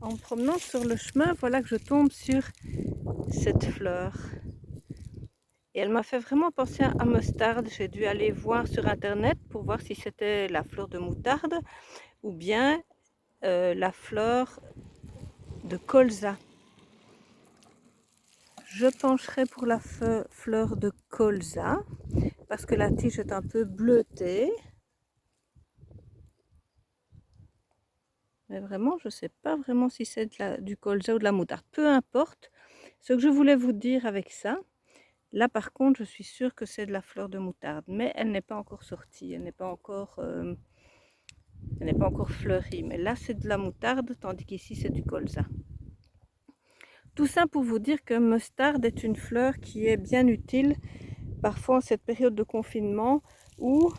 En me promenant sur le chemin, voilà que je tombe sur cette fleur. Et elle m'a fait vraiment penser à moutarde. J'ai dû aller voir sur internet pour voir si c'était la fleur de moutarde ou bien la fleur de colza. Je pencherai pour la fleur de colza parce que la tige est un peu bleutée. Mais vraiment, je ne sais pas vraiment si c'est du colza ou de la moutarde. Peu importe. Ce que je voulais vous dire avec ça, là par contre, je suis sûre que c'est de la fleur de moutarde. Mais elle n'est pas encore sortie. Elle n'est pas encore fleurie. Mais là, c'est de la moutarde, tandis qu'ici, c'est du colza. Tout ça pour vous dire que moutarde est une fleur qui est bien utile parfois en cette période de confinement où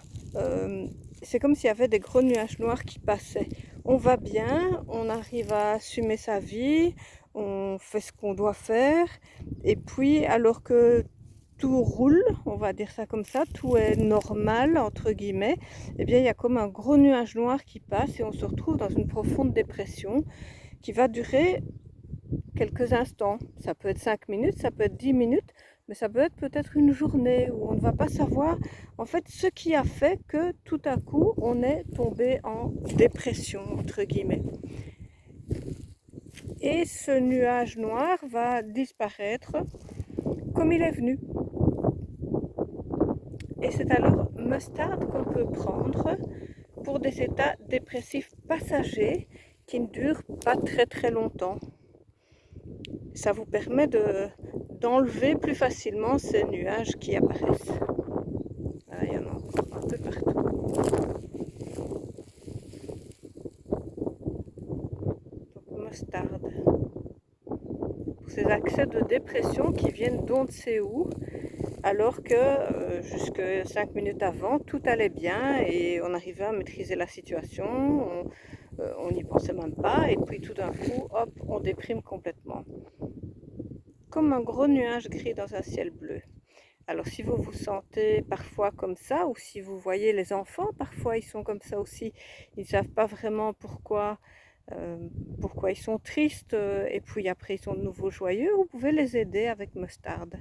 c'est comme s'il y avait des gros nuages noirs qui passaient. On va bien, on arrive à assumer sa vie, on fait ce qu'on doit faire, et puis alors que tout roule, on va dire ça comme ça, tout est normal entre guillemets, eh bien il y a comme un gros nuage noir qui passe et on se retrouve dans une profonde dépression qui va durer quelques instants. Ça peut être 5 minutes, ça peut être 10 minutes, mais ça peut être peut-être une journée où on ne va pas savoir en fait ce qui a fait que tout à coup on est tombé en dépression entre guillemets. Et ce nuage noir va disparaître comme il est venu. Et c'est alors moutarde qu'on peut prendre pour des états dépressifs passagers qui ne durent pas très longtemps. Ça vous permet d'enlever plus facilement ces nuages qui apparaissent. Voilà, il y en a un peu partout. Donc moutarde. Pour ces accès de dépression qui viennent d'on ne sait où, alors que jusque 5 minutes avant, tout allait bien et on arrivait à maîtriser la situation, on n'y pensait même pas, et puis tout d'un coup, hop, on déprime complètement. Comme un gros nuage gris dans un ciel bleu. Alors si vous vous sentez parfois comme ça, ou si vous voyez les enfants, parfois ils sont comme ça aussi, ils ne savent pas vraiment pourquoi ils sont tristes, et puis après ils sont de nouveau joyeux, vous pouvez les aider avec moutarde.